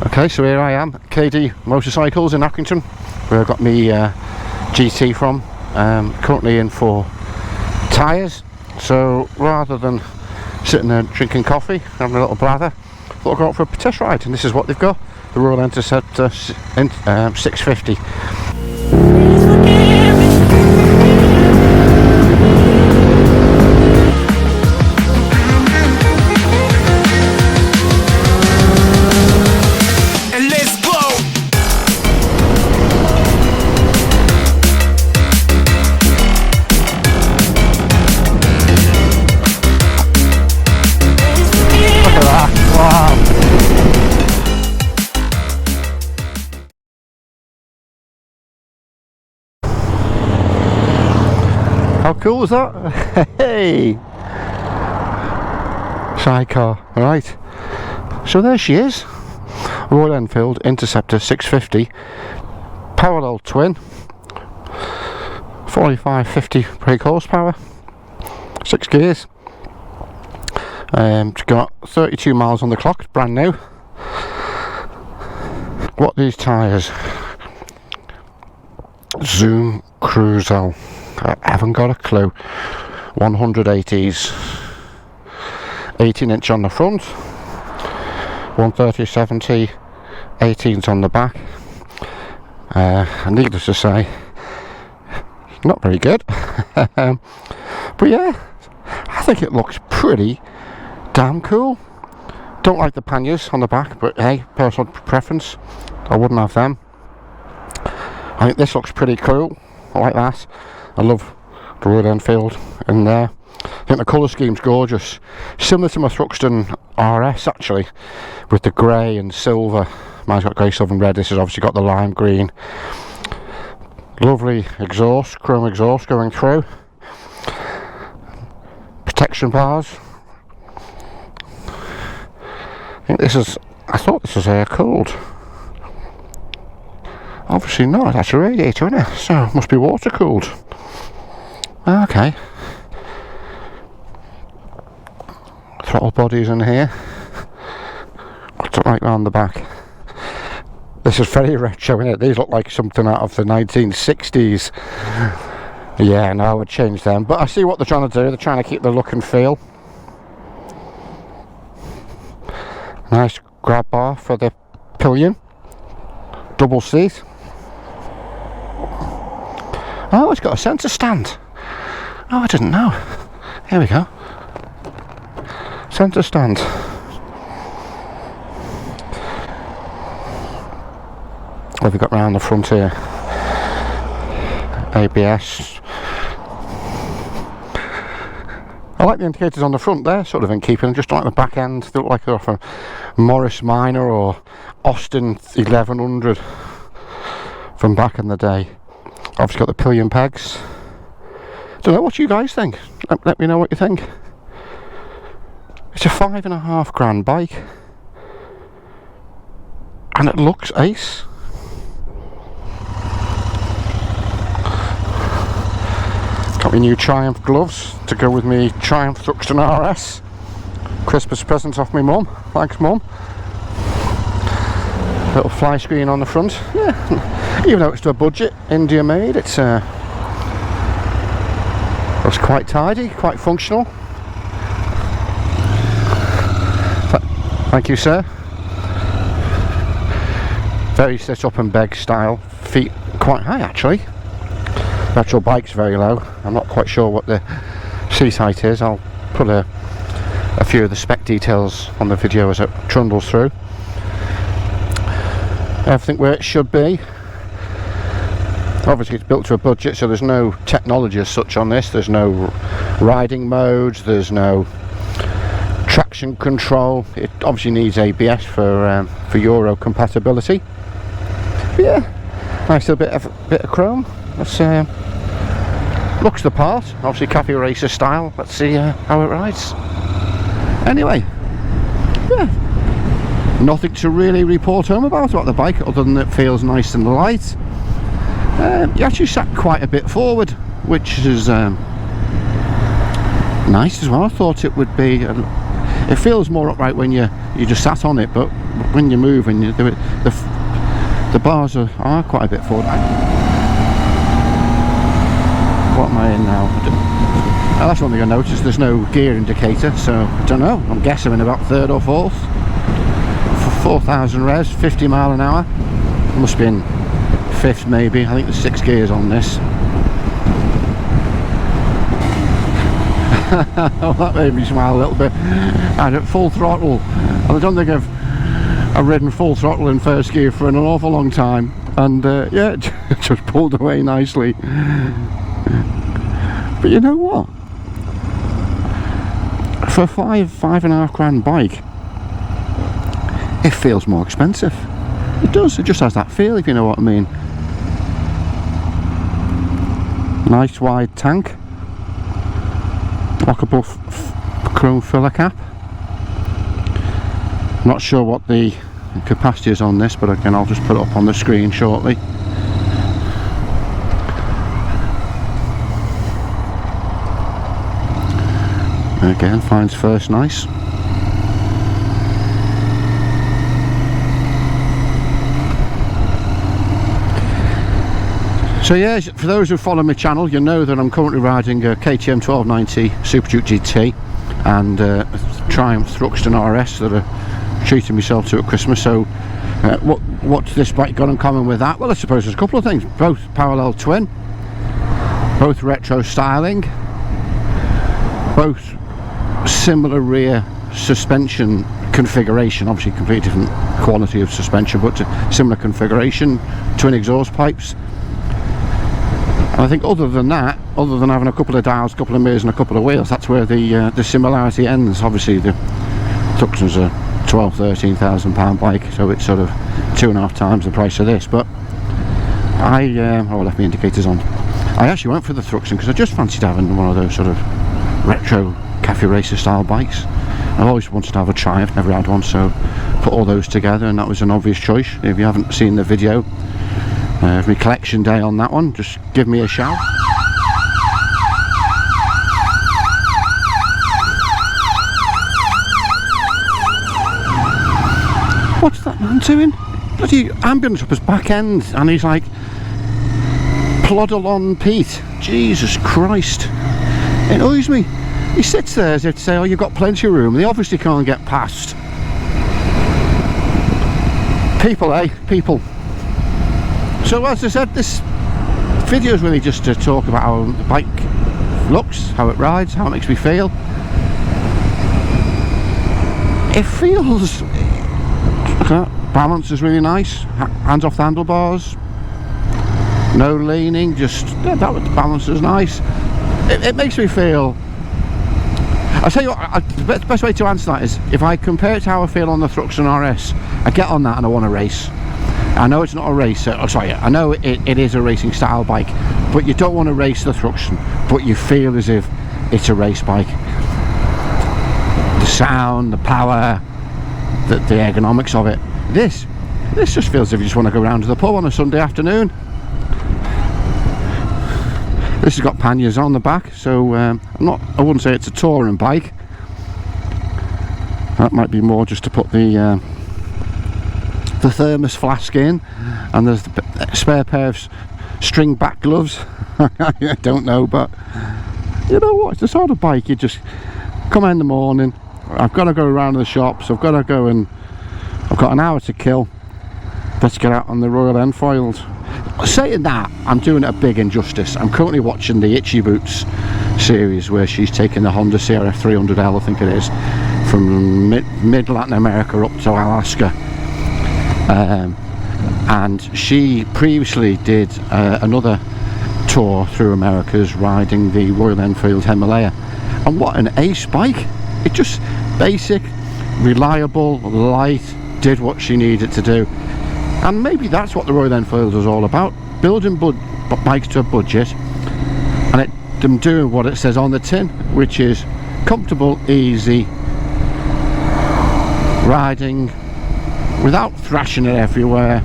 Okay, so here I am, KD Motorcycles in Accrington, where I got me GT from. Currently in for tyres, so rather than sitting there drinking coffee, having a little blather, thought I'd go out for a test ride, and this is what they've got, the Royal Intercepter 650. How cool is that? Hey! Sidecar, right. So there she is. Royal Enfield Interceptor 650. Parallel twin. 45-50 brake horsepower. 6 gears. It's got 32 miles on the clock, it's brand new. What are these tyres? Zoom Cruiso. I haven't got a clue. 180s, 18-inch on the front, 130/70, 18s on the back. And needless to say, not very good. But yeah, I think it looks pretty damn cool. Don't like the panniers on the back, but hey, personal preference. I wouldn't have them. I think this looks pretty cool. I like that. I love the Royal Enfield in there. I think the colour scheme's gorgeous. Similar to my Thruxton RS actually, with the grey and silver. Mine's got grey, silver and red. This has obviously got the lime green. Lovely exhaust, chrome exhaust going through. Protection bars. I thought this was air cooled. Obviously not, that's a radiator, isn't it? So it must be water cooled. Okay. Throttle bodies in here. What's it like round the back? This is very retro, isn't it? These look like something out of the 1960s. Yeah, no, I would change them. But I see what they're trying to do. They're trying to keep the look and feel. Nice grab bar for the pillion. Double seat. Oh, it's got a centre stand. Oh, I didn't know. Here we go. Centre stand. What have we got round the front here? ABS. I like the indicators on the front there, sort of in keeping. Just like the back end. They look like they're off a Morris Minor or Austin 1100 from back in the day. Obviously got the pillion pegs. Don't know, what do you guys think? Let me know what you think. It's a £5.5 grand bike, and it looks ace. Got my new Triumph gloves to go with me Triumph Thruxton RS. Christmas present off my mum. Thanks, mum. Little fly screen on the front. Yeah, even though it's to a budget, India made, it's looks quite tidy, quite functional. Thank you, sir. Very sit up and beg style. Feet quite high actually. The actual bike's very low. I'm not quite sure what the seat height is. I'll put a few of the spec details on the video as it trundles through. Everything where it should be. Obviously it's built to a budget, so there's no technology as such on this. There's no riding modes, there's no traction control. It obviously needs ABS for Euro compatibility. But yeah, nice little bit of chrome. Let's looks the part. Obviously cafe racer style. Let's see how it rides. Anyway, yeah, nothing to really report home about the bike, other than it feels nice and light. You actually sat quite a bit forward, which is nice as well. I thought it would be. It feels more upright when you just sat on it, but when you move and you do it, the bars are quite a bit forward. What am I in now? That's one thing I noticed, there's no gear indicator, so I don't know, I'm guessing I'm in about third or fourth. For 4,000 revs, 50 mile an hour. Must be in fifth maybe. I think there's 6 gears on this. Oh, that made me smile a little bit. I had it full throttle, and I don't think I've ridden full throttle in first gear for an awful long time, and yeah, it just pulled away nicely. But you know what? For a £5.5 grand bike, it feels more expensive. It does, it just has that feel, if you know what I mean. Nice wide tank, lockable chrome filler cap. Not sure what the capacity is on this, but again I'll just put it up on the screen shortly. Again, finds first nice. So yeah, for those who follow my channel, you know that I'm currently riding a KTM 1290 Super Duke GT and Triumph Thruxton RS that are treating myself to at Christmas. So what's this bike got in common with that? Well, I suppose there's a couple of things. Both parallel twin, both retro styling, both similar rear suspension configuration, obviously completely different quality of suspension, but similar configuration, twin exhaust pipes. And I think other than that, other than having a couple of dials, a couple of mirrors and a couple of wheels, that's where the similarity ends. Obviously the Thruxton's a £12,000–13,000 bike, so it's sort of 2.5 times the price of this. But I left my indicators on. I actually went for the Thruxton because I just fancied having one of those sort of retro cafe racer style bikes. I've always wanted to have a Triumph, never had one, so put all those together and that was an obvious choice. If you haven't seen the video of my collection day on that one, just give me a shout. What's that man doing? Bloody ambulance up his back end, and he's like ploddle on Pete. Jesus Christ, it annoys me. He sits there as if to say, oh, you've got plenty of room. They obviously can't get past. People, eh? People. So as I said, this video is really just to talk about how the bike looks, how it rides, how it makes me feel. It feels... balance is really nice. Hands off the handlebars. No leaning, just... yeah, that balance is nice. It makes me feel... I'll tell you what, the best way to answer that is if I compare it to how I feel on the Thruxton RS, I get on that and I want to race. I know it's not a racer, I know it is a racing style bike, but you don't want to race the Thruxton, but you feel as if it's a race bike. The sound, the power, the ergonomics of it. This just feels as if you just want to go round to the pub on a Sunday afternoon. This has got panniers on the back, so I wouldn't say it's a touring bike. That might be more just to put the thermos flask in, and there's the spare pair of string back gloves. I don't know, but you know what, it's the sort of bike you just come in the morning, I've got to go around the shops, I've got to go and I've got an hour to kill, let's get out on the Royal Enfield. Saying that, I'm doing it a big injustice. I'm currently watching the Itchy Boots series where she's taking the Honda CRF 300L, I think it is, from mid Latin America up to Alaska. And she previously did another tour through Americas riding the Royal Enfield Himalaya, and what an ace bike. It just basic, reliable, light, did what she needed to do. And maybe that's what the Royal Enfield is all about, building bikes to a budget and them doing what it says on the tin, which is comfortable, easy riding without thrashing it everywhere,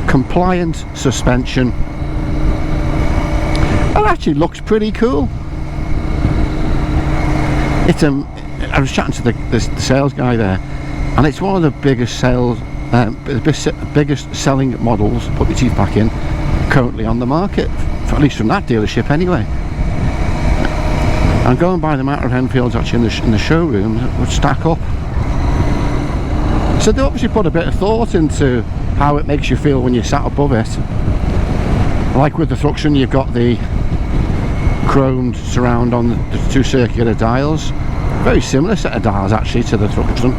compliant suspension. It actually looks pretty cool. It's I was chatting to the sales guy there. and it's one of the biggest biggest selling models, put your teeth back in, currently on the market, at least from that dealership anyway. And going by the amount of Enfields actually in the showroom would stack up. So they obviously put a bit of thought into how it makes you feel when you're sat above it. Like with the Thruxton, you've got the chromed surround on the two circular dials. Very similar set of dials actually to the Thruxton.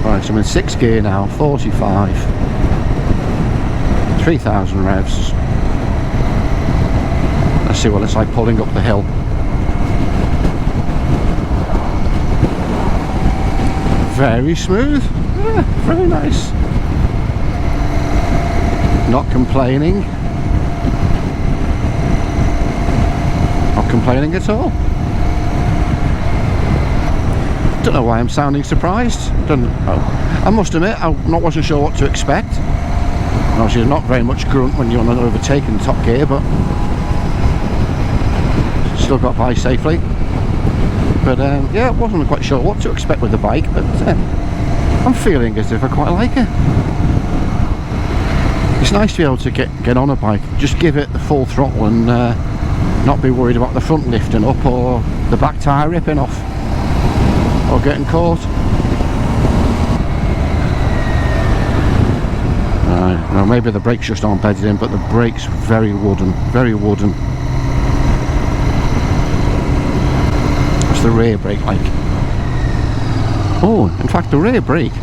Right, so I'm in 6th gear now, 45, 3,000 revs. Let's see what it's like pulling up the hill. Very smooth, yeah, very nice. Not complaining. Not complaining at all. Don't know why I'm sounding surprised. I must admit, I wasn't sure what to expect. Obviously, there's not very much grunt when you're on an overtake in top gear, but still got by safely. But yeah, I wasn't quite sure what to expect with the bike, but I'm feeling as if I quite like it. It's nice to be able to get on a bike, just give it the full throttle and not be worried about the front lifting up or the back tyre ripping off or getting caught. Well, maybe the brakes just aren't bedded in, but the brakes very wooden, very wooden. What's the rear brake like? Oh, in fact the rear brake,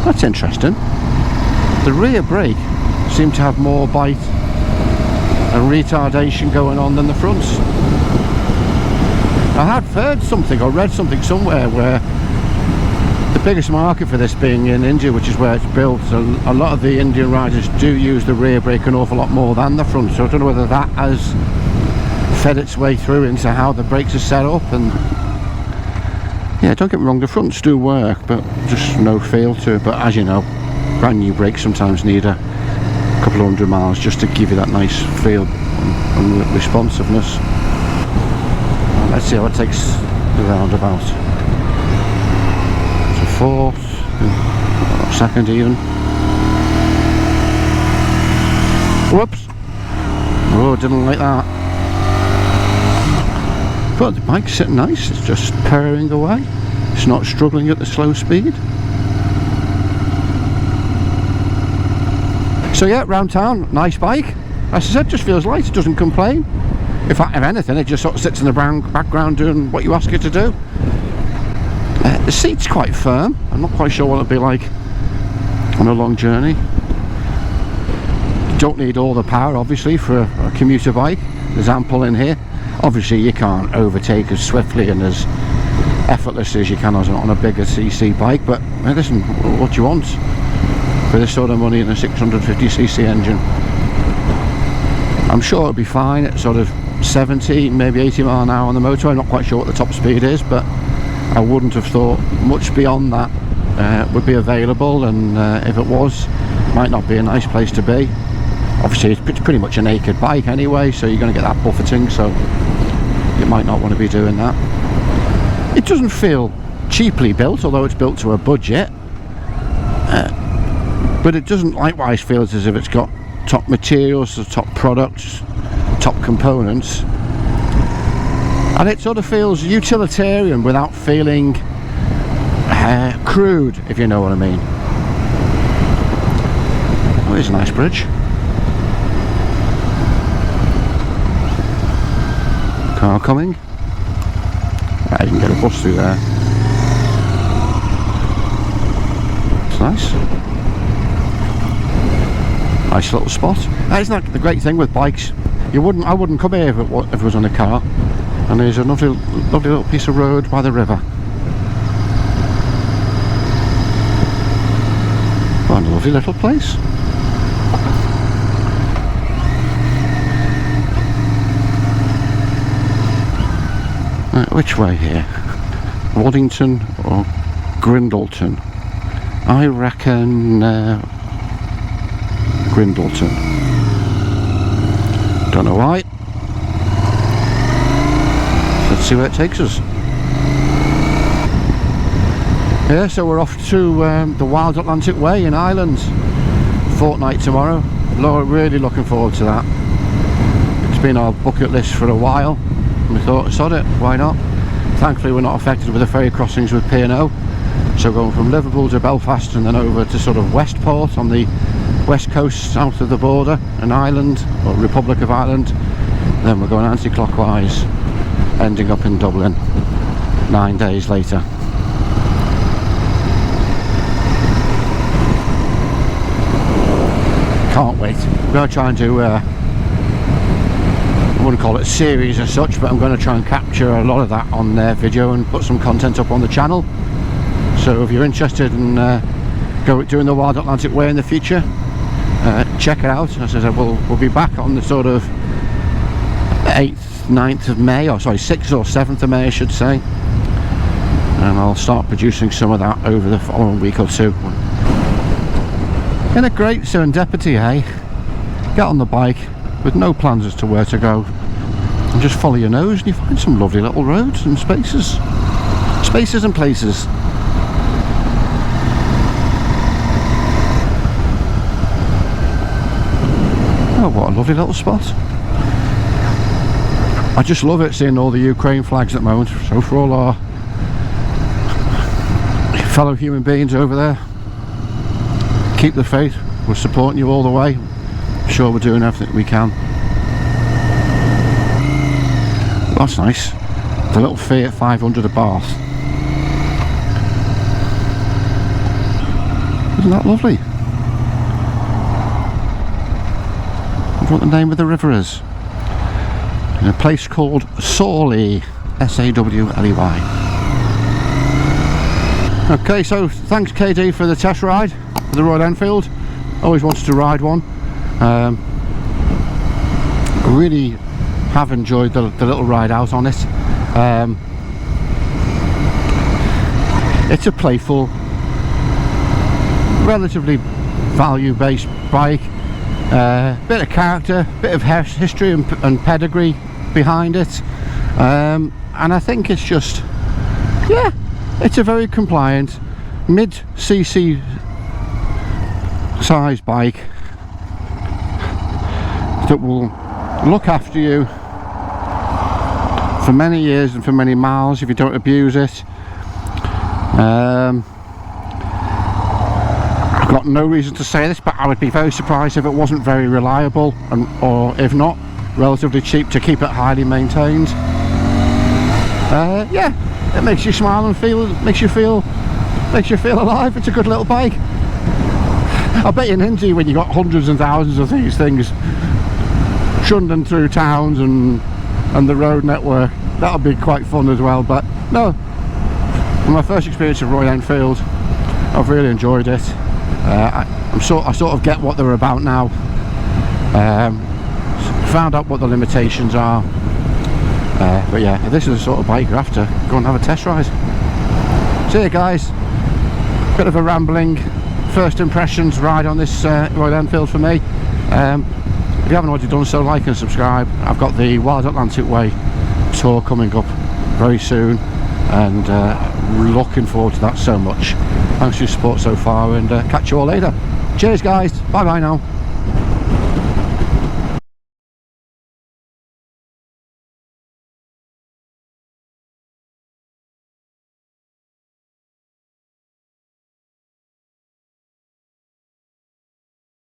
that's interesting. The rear brake seemed to have more bite and retardation going on than the fronts. I had heard something or read something somewhere where the biggest market for this being in India, which is where it's built, so a lot of the Indian riders do use the rear brake an awful lot more than the front, so I don't know whether that has fed its way through into how the brakes are set up. And yeah, don't get me wrong, the fronts do work, but just no feel to it. But as you know, brand new brakes sometimes need a couple of 100 miles just to give you that nice feel and responsiveness. Let's see how it takes the roundabout. So 4th, 2nd even. Whoops! Oh, didn't like that. But the bike's sitting nice, it's just purring away. It's not struggling at the slow speed. So yeah, round town, nice bike. As I said, just feels light, it doesn't complain. If anything, it just sort of sits in the background doing what you ask it to do. The seat's quite firm. I'm not quite sure what it'll be like on a long journey. You don't need all the power, obviously, for a commuter bike. There's ample in here. Obviously, you can't overtake as swiftly and as effortlessly as you can on a bigger CC bike, but listen, what you want for this sort of money in a 650cc engine. I'm sure it'll be fine at sort of 70, maybe 80 mile an hour on the motorway. I'm not quite sure what the top speed is, but I wouldn't have thought much beyond that would be available, and if it was, it might not be a nice place to be. Obviously it's pretty much a naked bike anyway, so you're going to get that buffeting, so you might not want to be doing that. It doesn't feel cheaply built, although it's built to a budget, but it doesn't likewise feel as if it's got top materials, top products, top components, and it sort of feels utilitarian without feeling crude, if you know what I mean. Oh, here's a nice bridge. Car coming. Yeah, you can get a bus through there. It's nice. Nice little spot. Isn't that the great thing with bikes? I wouldn't come here if it was on a car. And there's a lovely little piece of road by the river. What a lovely little place. Right, which way here? Waddington or Grindleton? I reckon Grindleton. Don't know why. Let's see where it takes us. Yeah, so we're off to the Wild Atlantic Way in Ireland, fortnight tomorrow. Really looking forward to that. It's been our bucket list for a while, and we thought, sod it, why not? Thankfully we're not affected with the ferry crossings with P&O, so going from Liverpool to Belfast and then over to sort of Westport on the west coast south of the border in Ireland, or Republic of Ireland. Then we're going anti-clockwise, ending up in Dublin 9 days later. Can't wait. I'm going to try and do I wouldn't call it a series as such, but I'm going to try and capture a lot of that on video and put some content up on the channel. So if you're interested in doing the Wild Atlantic Way in the future, check it out. As I said, we'll be back on the sort of 8th, 9th of May, or sorry, 6th or 7th of May I should say, and I'll start producing some of that over the following week or two. In a great serendipity, eh? Get on the bike with no plans as to where to go and just follow your nose, and you find some lovely little roads and spaces and places. Oh, what a lovely little spot. I just love it seeing all the Ukraine flags at the moment. So for all our fellow human beings over there, keep the faith. We're supporting you all the way. I'm sure we're doing everything we can. That's nice. The little Fiat 500 of Bath. Isn't that lovely? I wonder what the name of the river is. In a place called Sawley, S-A-W-L-E-Y. Okay, so thanks KD for the test ride for the Royal Enfield. Always wanted to ride one. Really have enjoyed the little ride out on it. It's a playful, relatively value-based bike. Bit of character, bit of history and pedigree behind it, and I think it's just, yeah, it's a very compliant mid-cc size bike that will look after you for many years and for many miles if you don't abuse it. I've got no reason to say this, but I would be very surprised if it wasn't very reliable, or if not, relatively cheap to keep it highly maintained. Yeah, it makes you smile and makes you feel alive. It's a good little bike. I bet in India, when you got hundreds and thousands of these things trundling through towns and the road network, that'll be quite fun as well. But no, from my first experience of Royal Enfield, I've really enjoyed it. I sort of get what they're about now. Found out what the limitations are. But yeah, this is the sort of bike you have to go and have a test ride. So yeah guys, bit of a rambling first impressions ride on this Royal Enfield for me. If you haven't already done so, like and subscribe. I've got the Wild Atlantic Way tour coming up very soon, and looking forward to that so much. Thanks for your support so far, and catch you all later. Cheers guys, bye bye now.